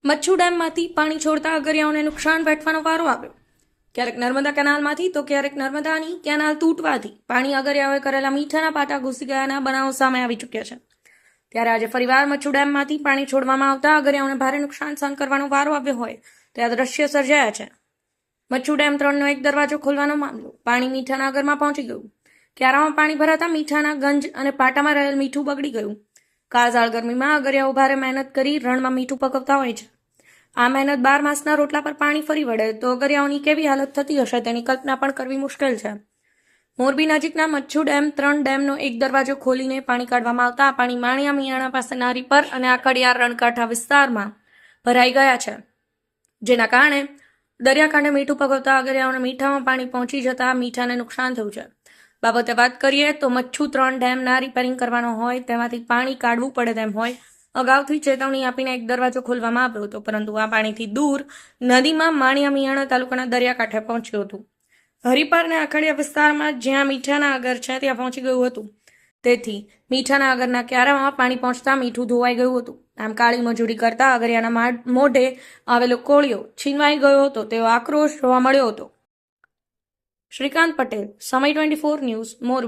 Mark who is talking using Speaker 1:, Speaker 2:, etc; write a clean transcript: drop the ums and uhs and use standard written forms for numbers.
Speaker 1: મચ્છુ ડેમમાંથી પાણી છોડતા અગરિયાઓને નુકસાન વેઠવાનો વારો આવ્યો. ક્યારેક નર્મદા કેનાલમાંથી તો ક્યારેક નર્મદાની કેનાલ તૂટવાથી પાણી અગરિયાઓએ કરેલા મીઠાના પાટા ઘૂસી ગયાના બનાવો સામે આવી ચૂક્યા છે. ત્યારે આજે ફરીવાર મચ્છુ ડેમમાંથી પાણી છોડવામાં આવતા અગરિયાઓને ભારે નુકસાન સહન કરવાનો વારો આવ્યો હોય ત્યાં દ્રશ્ય સર્જાયા છે. મચ્છુ ડેમ 3નો એક દરવાજો ખોલવાનો મામલો. પાણી મીઠાના આગરમાં પહોંચી ગયું. ક્યારામાં પાણી ભરાતા મીઠાના ગંજ અને પાટામાં રહેલ મીઠું બગડી ગયું. કાળઝાળ ગરમીમાં અગરિયાઓ ભારે મહેનત કરી રણમાં મીઠું પકવતા હોય છે. આ મહેનત 12 માસના રોટલા પર પાણી ફરી વળે તો અગરિયાઓની કેવી હાલત થતી હશે તેની કલ્પના પણ કરવી મુશ્કેલ છે. મોરબી નજીકના મચ્છુ ડેમ 3 ડેમનો એક દરવાજો ખોલીને પાણી કાઢવામાં આવતા આ પાણી માણિયા મિયાણા પાસે નારી પર અને આખડિયા રણકાંઠા વિસ્તારમાં ભરાઈ ગયા છે, જેના કારણે દરિયાકાંઠે મીઠું પકવતા અગરિયાઓને મીઠામાં પાણી પહોંચી જતા મીઠાને નુકસાન થયું છે. બાબતે વાત કરીએ તો મચ્છુ 3 ડેમના રિપેરિંગ કરવાનો હોય તેમાંથી પાણી કાઢવું પડે તેમ હોય અગાઉથી ચેતવણી આપીને એક દરવાજો ખોલવામાં આવ્યો હતો, પરંતુ આ પાણીથી દૂર નદીમાં માણિયા મિયાણા તાલુકાના દરિયાકાંઠે પહોંચ્યું હતું. હરિપાર અને આખડિયા વિસ્તારમાં જ્યાં મીઠાના આગર છે ત્યાં પહોંચી ગયું હતું. તેથી મીઠાના આગરના ક્યારામાં પાણી પહોંચતા મીઠું ધોવાઈ ગયું હતું. આમ કાળી મજૂરી કરતા અગરિયાના મોઢે આવેલો કોળિયો છીનવાઈ ગયો હતો તેવો આક્રોશ જોવા મળ્યો હતો. શ્રીકાંત પટેલ, સમય 24 ન્યૂઝ, મોરબી.